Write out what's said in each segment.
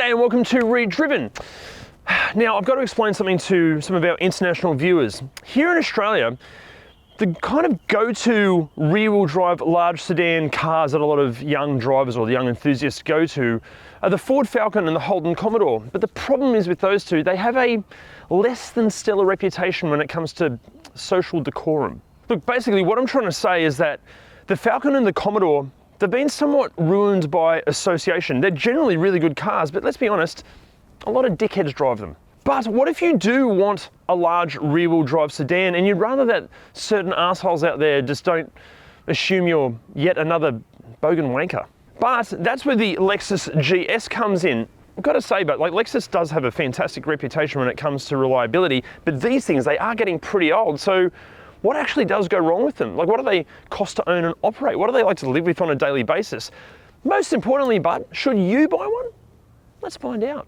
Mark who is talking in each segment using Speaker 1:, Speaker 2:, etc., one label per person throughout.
Speaker 1: G'day and welcome to ReDriven. Now, I've got to explain something to some of our international viewers. Here in Australia, the kind of go-to rear-wheel drive large sedan cars that a lot of young drivers or the young enthusiasts go to are the Ford Falcon and the Holden Commodore. But the problem is with those two, they have a less than stellar reputation when it comes to social decorum. Look, basically what I'm trying to say is that the Falcon and the Commodore, they've been somewhat ruined by association. They're generally really good cars, but let's be honest, a lot of dickheads drive them. But what if you do want a large rear-wheel drive sedan and you'd rather that certain assholes out there just don't assume you're yet another bogan wanker? But that's where the Lexus GS comes in. I've got to say, but like Lexus does have a fantastic reputation when it comes to reliability, but these things, they are getting pretty old. So what actually does go wrong with them? Like, what do they cost to own and operate? What do they like to live with on a daily basis? Most importantly, but should you buy one? Let's find out.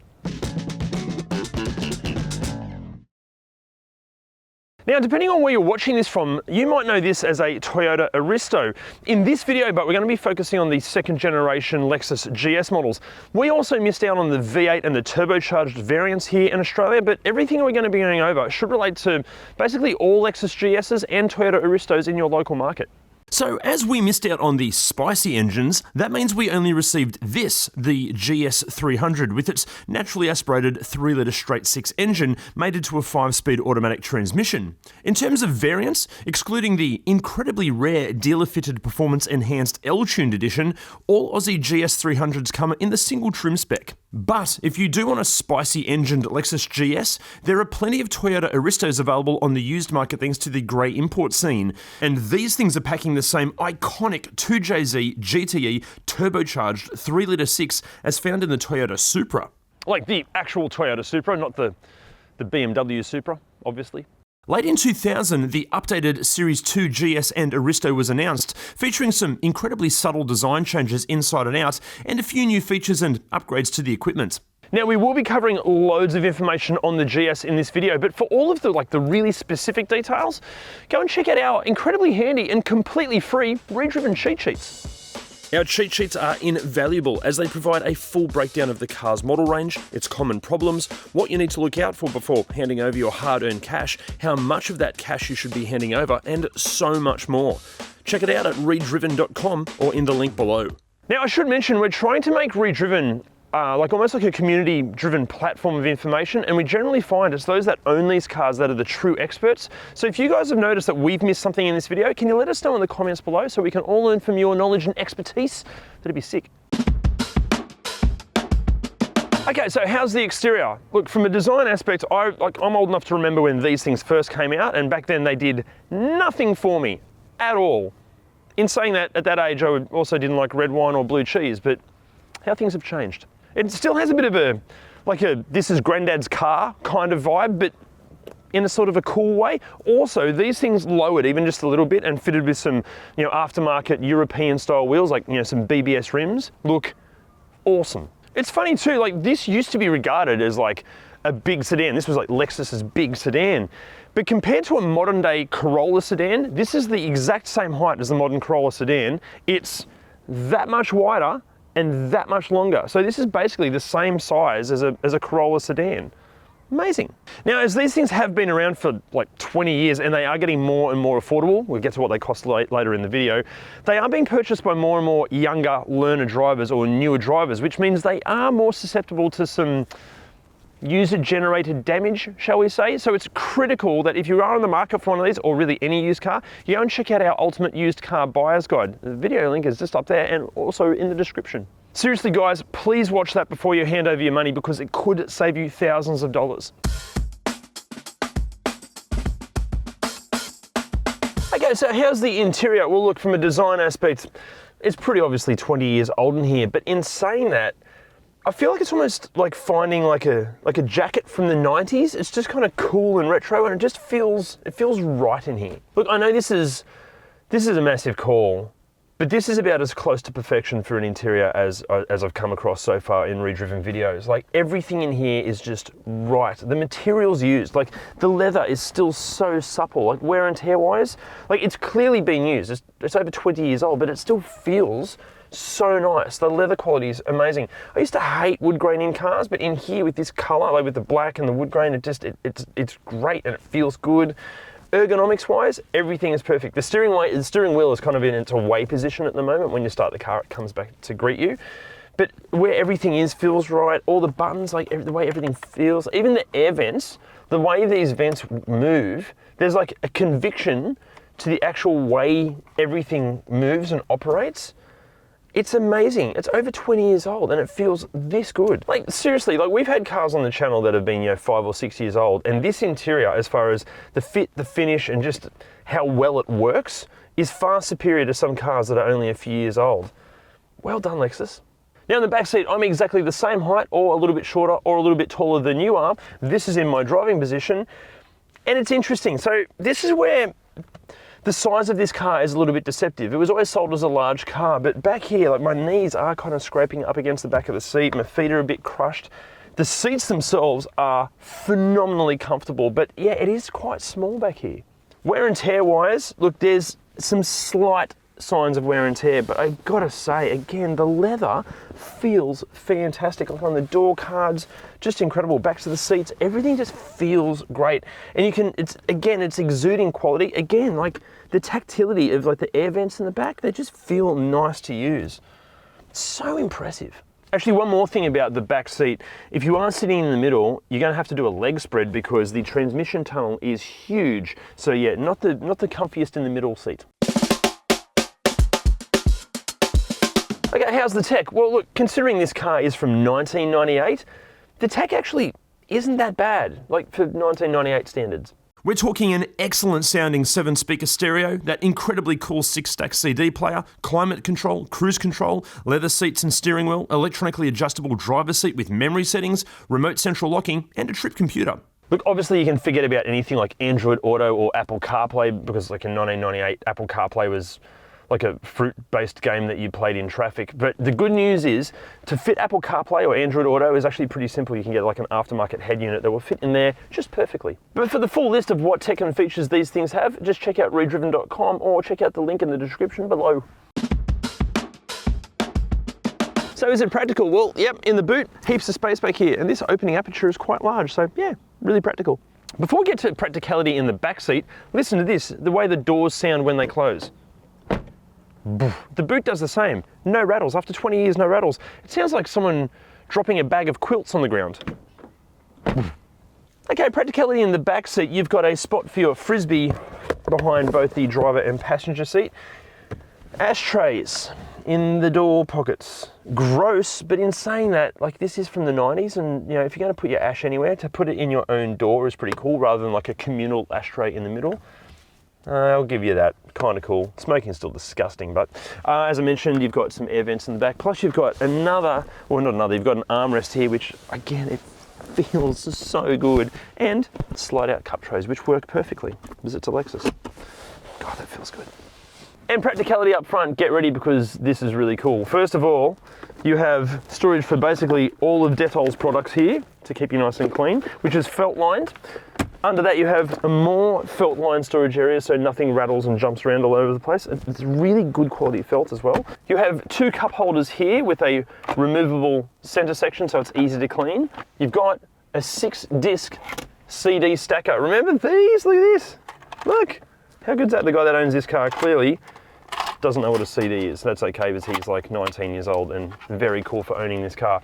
Speaker 1: Now, depending on where you're watching this from, you might know this as a Toyota Aristo. In this video, but we're going to be focusing on the second generation Lexus GS models. We also missed out on the V8 and the turbocharged variants here in Australia, but everything we're going to be going over should relate to basically all Lexus GSs and Toyota Aristos in your local market.
Speaker 2: So as we missed out on the spicy engines, that means we only received this, the GS 300, with its naturally aspirated 3-litre straight-six engine mated to a 5-speed automatic transmission. In terms of variants, excluding the incredibly rare dealer-fitted performance-enhanced L-tuned edition, all Aussie GS 300s come in the single trim spec. But if you do want a spicy engined Lexus GS, there are plenty of Toyota Aristos available on the used market thanks to the grey import scene. And these things are packing the same iconic 2JZ GTE turbocharged 3-litre 6 as found in the Toyota Supra.
Speaker 1: Like the actual Toyota Supra, not the BMW Supra, obviously.
Speaker 2: Late in 2000, the updated Series 2 GS and Aristo was announced, featuring some incredibly subtle design changes inside and out, and a few new features and upgrades to the equipment.
Speaker 1: Now, we will be covering loads of information on the GS in this video, but for all of the really specific details, go and check out our incredibly handy and completely free ReDriven cheat sheets.
Speaker 2: Our cheat sheets are invaluable as they provide a full breakdown of the car's model range, its common problems, what you need to look out for before handing over your hard-earned cash, how much of that cash you should be handing over, and so much more. Check it out at redriven.com or in the link below.
Speaker 1: Now, I should mention we're trying to make ReDriven almost like a community-driven platform of information, and we generally find it's those that own these cars that are the true experts. So if you guys have noticed that we've missed something in this video, can you let us know in the comments below so we can all learn from your knowledge and expertise? That'd be sick. Okay, so how's the exterior? Look, from a design aspect, I'm old enough to remember when these things first came out, and back then they did nothing for me at all. In saying that, at that age, I also didn't like red wine or blue cheese, but how things have changed. It still has a bit of a this is granddad's car kind of vibe, but in a sort of a cool way. Also, these things lowered even just a little bit and fitted with some, aftermarket European style wheels, like, some BBS rims. Look awesome. It's funny too, this used to be regarded as like a big sedan. This was like Lexus's big sedan. But compared to a modern day Corolla sedan, this is the exact same height as the modern Corolla sedan. It's that much wider and that much longer. So this is basically the same size as a Corolla sedan. Amazing. Now, as these things have been around for like 20 years and they are getting more and more affordable, we'll get to what they cost later in the video, they are being purchased by more and more younger learner drivers or newer drivers, which means they are more susceptible to some user-generated damage, shall we say. So it's critical that if you are on the market for one of these, or really any used car, you go and check out our Ultimate Used Car Buyer's Guide. The video link is just up there and also in the description. Seriously guys, please watch that before you hand over your money because it could save you thousands of dollars. Okay, so how's the interior? Well, look, from a design aspect, it's pretty obviously 20 years old in here, but in saying that, I feel like it's almost like finding like a jacket from the 90s. It's just kind of cool and retro, and it feels right in here. Look, I know this is a massive call, but this is about as close to perfection for an interior as I've come across so far in ReDriven videos. Like, everything in here is just right. The materials used, like the leather is still so supple, like wear and tear wise, like it's clearly been used. It's over 20 years old, but it still feels so nice. The leather quality is amazing. I used to hate wood grain in cars, but in here with this color, like with the black and the wood grain, it's great and it feels good. Ergonomics wise, everything is perfect. The steering wheel is kind of in its away position at the moment. When you start the car, it comes back to greet you. But where everything is feels right. All the buttons, like the way everything feels, even the air vents, the way these vents move, there's like a conviction to the actual way everything moves and operates. It's amazing. It's over 20 years old and it feels this good. Like seriously, like we've had cars on the channel that have been, 5 or 6 years old, and this interior, as far as the fit, the finish, and just how well it works, is far superior to some cars that are only a few years old. Well done, Lexus. Now in the back seat, I'm exactly the same height or a little bit shorter or a little bit taller than you are. This is in my driving position, and it's interesting. So this is where the size of this car is a little bit deceptive. It was always sold as a large car, but back here, like my knees are kind of scraping up against the back of the seat. My feet are a bit crushed. The seats themselves are phenomenally comfortable, but yeah, it is quite small back here. Wear and tear wise, look, there's some slight signs of wear and tear, but I gotta say, again, the leather feels fantastic. Like on the door cards, just incredible. Back to the seats, everything just feels great. And you can, it's exuding quality. Again, like the tactility of like the air vents in the back, they just feel nice to use. So impressive. Actually, one more thing about the back seat. If you are sitting in the middle, you're gonna have to do a leg spread because the transmission tunnel is huge. So yeah, not the comfiest in the middle seat. Okay, how's the tech? Well, look, considering this car is from 1998, the tech actually isn't that bad, like for 1998 standards.
Speaker 2: We're talking an excellent sounding 7-speaker stereo, that incredibly cool 6-stack CD player, climate control, cruise control, leather seats and steering wheel, electronically adjustable driver's seat with memory settings, remote central locking, and a trip computer.
Speaker 1: Look, obviously you can forget about anything like Android Auto or Apple CarPlay, because like in 1998, Apple CarPlay was like a fruit-based game that you played in traffic. But the good news is, to fit Apple CarPlay or Android Auto is actually pretty simple. You can get like an aftermarket head unit that will fit in there just perfectly. But for the full list of what tech and features these things have, just check out ReDriven.com or check out the link in the description below. So is it practical? Well, yep, in the boot, heaps of space back here, and this opening aperture is quite large, so yeah, really practical. Before we get to practicality in the back seat, listen to this, the way the doors sound when they close. The boot does the same. No rattles. After 20 years, no rattles. It sounds like someone dropping a bag of quilts on the ground. Okay, practicality in the back seat. You've got a spot for your frisbee behind both the driver and passenger seat. Ashtrays in the door pockets. Gross, but in saying that, like this is from the 90s, and if you're going to put your ash anywhere, to put it in your own door is pretty cool, rather than like a communal ashtray in the middle. I'll give you that, kind of cool. Smoking's still disgusting, but as I mentioned, you've got some air vents in the back, plus you've got you've got an armrest here, which again, it feels so good, and slide out cup trays, which work perfectly, because it's a Lexus. God, that feels good. And practicality up front, get ready because this is really cool. First of all, you have storage for basically all of Dettol's products here to keep you nice and clean, which is felt lined. Under that you have a more felt line storage area, so nothing rattles and jumps around all over the place. It's really good quality felt as well. You have 2 cup holders here with a removable center section, so it's easy to clean. You've got a 6-disc CD stacker. Remember these? Look at this. Look. How good's that? The guy that owns this car clearly doesn't know what a CD is. That's okay, because he's like 19 years old and very cool for owning this car.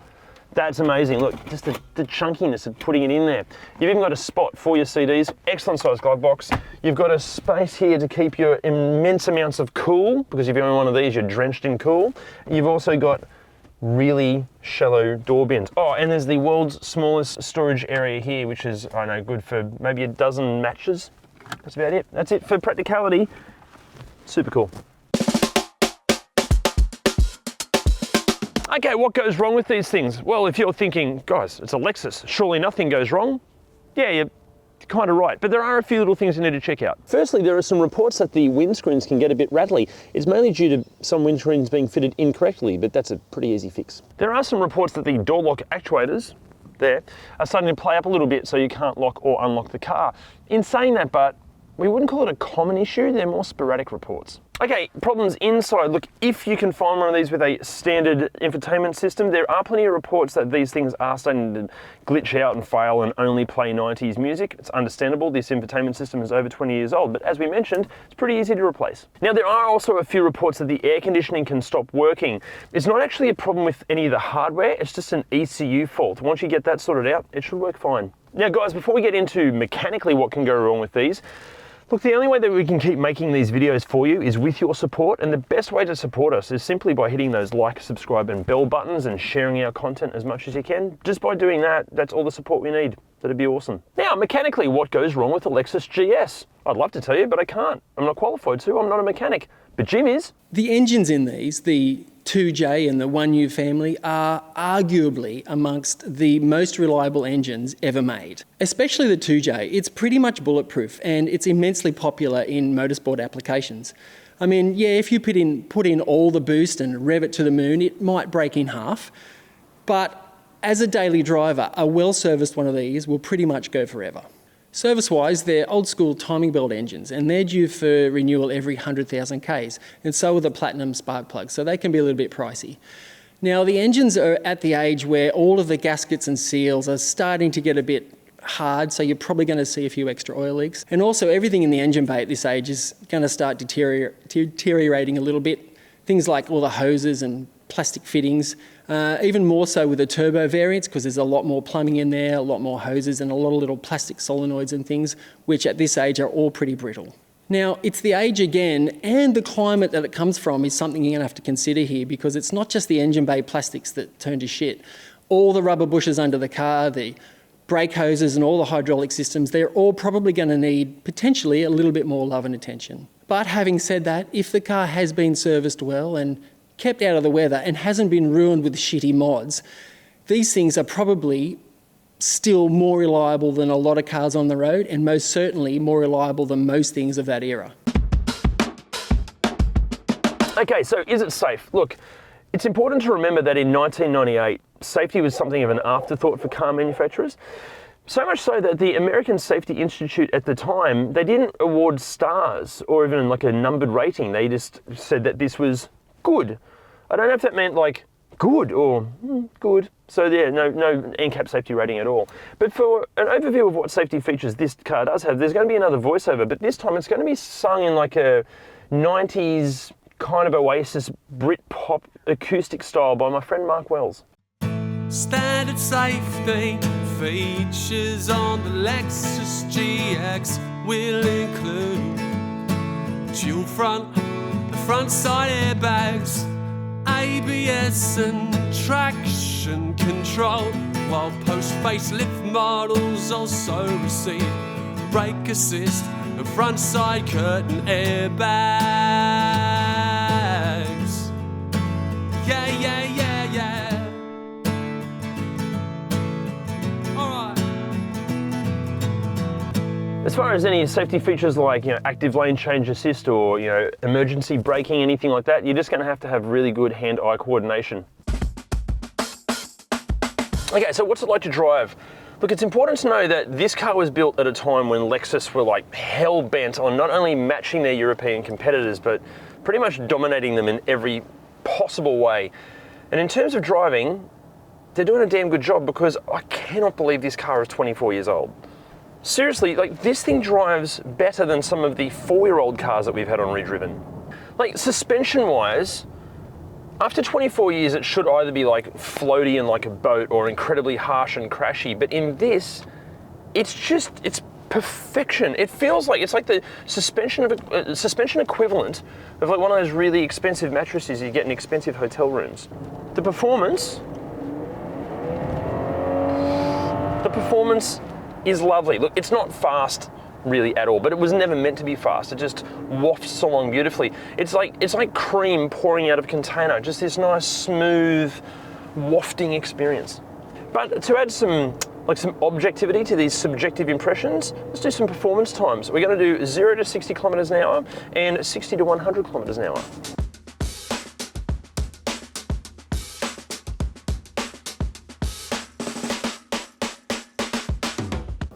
Speaker 1: That's amazing. Look, just the chunkiness of putting it in there. You've even got a spot for your CDs, excellent size glove box. You've got a space here to keep your immense amounts of cool, because if you own one of these, you're drenched in cool. You've also got really shallow door bins. Oh, and there's the world's smallest storage area here, which is, I know, good for maybe a dozen matches. That's about it. That's it for practicality. Super cool. Okay, what goes wrong with these things? Well, if you're thinking, guys, it's a Lexus, surely nothing goes wrong. Yeah, you're kind of right, but there are a few little things you need to check out. Firstly, there are some reports that the windscreens can get a bit rattly. It's mainly due to some windscreens being fitted incorrectly, but that's a pretty easy fix. There are some reports that the door lock actuators there are starting to play up a little bit, so you can't lock or unlock the car. In saying that, but we wouldn't call it a common issue, they're more sporadic reports. Okay, problems inside. Look, if you can find one of these with a standard infotainment system, there are plenty of reports that these things are starting to glitch out and fail and only play 90s music. It's understandable, this infotainment system is over 20 years old, but as we mentioned, it's pretty easy to replace. Now, there are also a few reports that the air conditioning can stop working. It's not actually a problem with any of the hardware, it's just an ECU fault. Once you get that sorted out, it should work fine. Now guys, before we get into mechanically what can go wrong with these, look, the only way that we can keep making these videos for you is with your support, and the best way to support us is simply by hitting those like, subscribe and bell buttons and sharing our content as much as you can. Just by doing that, that's all the support we need. That'd be awesome. Now, mechanically, what goes wrong with the Lexus GS? I'd love to tell you, but I can't. I'm not qualified to, I'm not a mechanic. But Jim is.
Speaker 3: The engines in these, the 2J and the 1U family, are arguably amongst the most reliable engines ever made. Especially the 2J, it's pretty much bulletproof and it's immensely popular in motorsport applications. I mean, yeah, if you put in all the boost and rev it to the moon, it might break in half. But as a daily driver, a well-serviced one of these will pretty much go forever. Service-wise, they're old-school timing belt engines, and they're due for renewal every 100,000 Ks, and so are the platinum spark plugs, so they can be a little bit pricey. Now, the engines are at the age where all of the gaskets and seals are starting to get a bit hard, so you're probably going to see a few extra oil leaks. And also, everything in the engine bay at this age is going to start deteriorating a little bit. Things like all the hoses and plastic fittings, even more so with the turbo variants, because there's a lot more plumbing in there, a lot more hoses and a lot of little plastic solenoids and things, which at this age are all pretty brittle. Now, it's the age again, and the climate that it comes from is something you're going to have to consider here, because it's not just the engine bay plastics that turn to shit. All the rubber bushes under the car, the brake hoses and all the hydraulic systems, they're all probably going to need potentially a little bit more love and attention. But having said that, if the car has been serviced well and kept out of the weather and hasn't been ruined with shitty mods, these things are probably still more reliable than a lot of cars on the road, and most certainly more reliable than most things of that era.
Speaker 1: Okay, so is it safe? Look, it's important to remember that in 1998, safety was something of an afterthought for car manufacturers. So much so that the American Safety Institute at the time, they didn't award stars or even like a numbered rating. They just said that this was good. I don't know if that meant like good or good. So yeah, no NCAP safety rating at all. But for an overview of what safety features this car does have, there's going to be another voiceover, but this time it's going to be sung in like a 90s kind of Oasis Britpop acoustic style by my friend Mark Wells.
Speaker 4: Standard safety features on the Lexus GX will include dual front side airbags, ABS and traction control, while post-facelift models also receive brake assist and front side curtain airbags. Yeah. Alright.
Speaker 1: As far as any safety features like, active lane change assist or, emergency braking, anything like that, you're just going to have really good hand-eye coordination. Okay, so what's it like to drive? Look, it's important to know that this car was built at a time when Lexus were like hell-bent on not only matching their European competitors, but pretty much dominating them in every possible way. And in terms of driving, they're doing a damn good job, because I cannot believe this car is 24 years old. Seriously, like, this thing drives better than some of the 4-year-old cars that we've had on ReDriven. Like, suspension-wise, after 24 years, it should either be like floaty and like a boat or incredibly harsh and crashy, but in this, it's perfection. It feels like it's like the suspension equivalent of like one of those really expensive mattresses you get in expensive hotel rooms. The performance is lovely. Look, it's not fast really at all, but it was never meant to be fast. It just wafts along beautifully. It's like cream pouring out of a container, just this nice, smooth, wafting experience. But to add some objectivity to these subjective impressions, let's do some performance times. We're going to do 0 to 60 kilometers an hour and 60 to 100 kilometers an hour.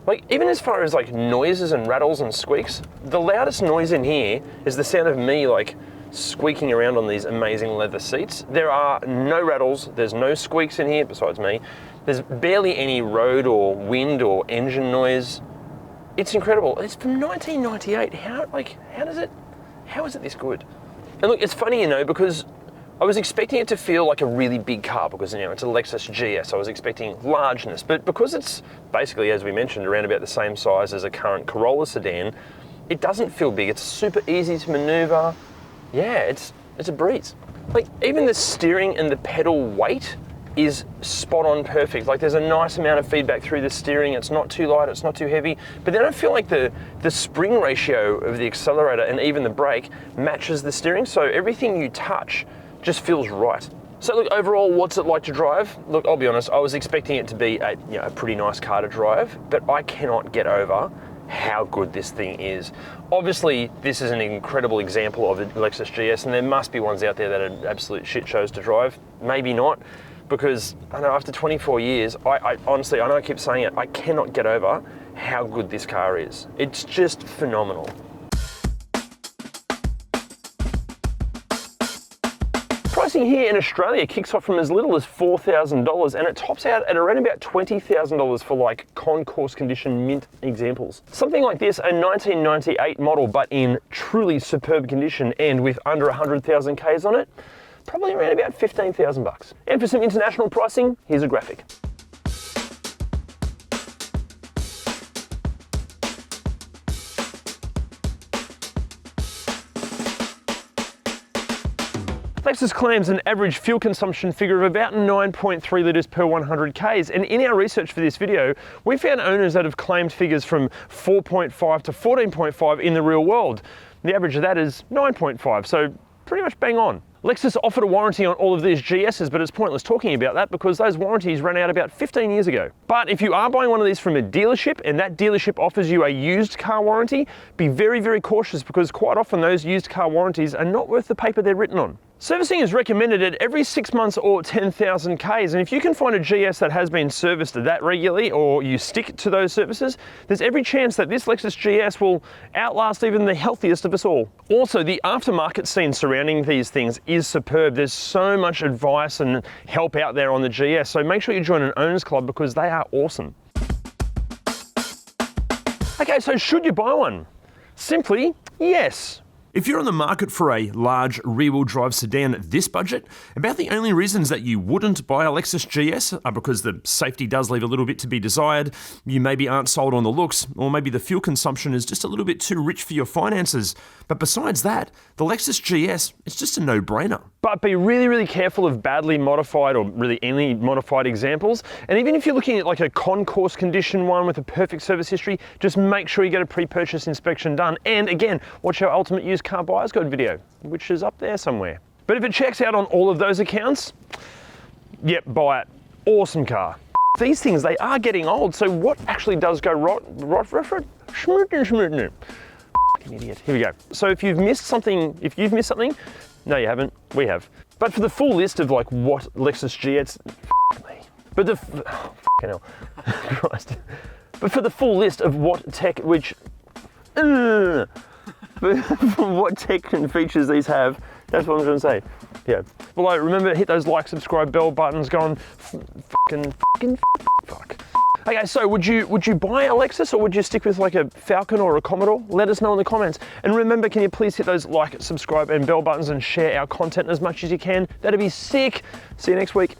Speaker 1: Like, even as far as like noises and rattles and squeaks, the loudest noise in here is the sound of me like squeaking around on these amazing leather seats. There are no rattles, there's no squeaks in here besides me. There's barely any road or wind or engine noise. It's incredible. It's from 1998. How is it this good? And look, it's funny, because I was expecting it to feel like a really big car because, it's a Lexus GS. I was expecting largeness, but because it's basically, as we mentioned, around about the same size as a current Corolla sedan, it doesn't feel big. It's super easy to maneuver. Yeah, it's a breeze. Like, even the steering and the pedal weight is spot on perfect. Like, there's a nice amount of feedback through the steering. It's not too light, it's not too heavy, but then I feel like the spring ratio of the accelerator and even the brake matches the steering, so everything you touch just feels right. So look, overall, what's it like to drive? Look, I'll be honest, I was expecting it to be a pretty nice car to drive, but I cannot get over how good this thing is. Obviously, this is an incredible example of the Lexus GS, and there must be ones out there that are absolute shit shows to drive. Maybe not, because I know after 24 years, I honestly, I know I keep saying it, I cannot get over how good this car is. It's just phenomenal. Pricing here in Australia kicks off from as little as $4,000 and it tops out at around about $20,000 for like concourse condition mint examples. Something like this, a 1998 model but in truly superb condition and with under 100,000 Ks on it, probably around about 15,000 bucks. And for some international pricing, here's a graphic. Lexus claims an average fuel consumption figure of about 9.3 litres per 100 Ks, and in our research for this video, we found owners that have claimed figures from 4.5 to 14.5 in the real world. The average of that is 9.5, so pretty much bang on. Lexus offered a warranty on all of these GSs, but it's pointless talking about that because those warranties ran out about 15 years ago. But if you are buying one of these from a dealership and that dealership offers you a used car warranty, be very, very cautious because quite often those used car warranties are not worth the paper they're written on. Servicing is recommended at every 6 months or 10,000 Ks, and if you can find a GS that has been serviced that regularly or you stick to those services, there's every chance that this Lexus GS will outlast even the healthiest of us all. Also, the aftermarket scene surrounding these things is superb. There's so much advice and help out there on the GS, so make sure you join an owners club because they are awesome. Okay, so should you buy one? Simply, yes.
Speaker 2: If you're on the market for a large rear-wheel drive sedan at this budget, about the only reasons that you wouldn't buy a Lexus GS are because the safety does leave a little bit to be desired, you maybe aren't sold on the looks, or maybe the fuel consumption is just a little bit too rich for your finances. But besides that, the Lexus GS, it's just a no-brainer.
Speaker 1: But be really, really careful of badly modified or really any modified examples. And even if you're looking at like a concourse condition one with a perfect service history, just make sure you get a pre-purchase inspection done. And again, watch our Ultimate Used Car Buyer's Guide video, which is up there somewhere. But if it checks out on all of those accounts, yep, buy it. Awesome car. These things, they are getting old, so what actually does go right? Fucking idiot. Here we go. So if you've missed something, no you haven't, we have. But for the full list of like what Lexus GS, me. But the, oh, fucking hell, Christ. But for the full list of what tech, what tech and features these have, that's what I'm trying to say. Yeah. Below, remember, hit those like, subscribe, bell buttons, go on, fuck. Okay, so would you buy a Lexus or would you stick with like a Falcon or a Commodore? Let us know in the comments. And remember, can you please hit those like, subscribe and bell buttons and share our content as much as you can? That'd be sick. See you next week.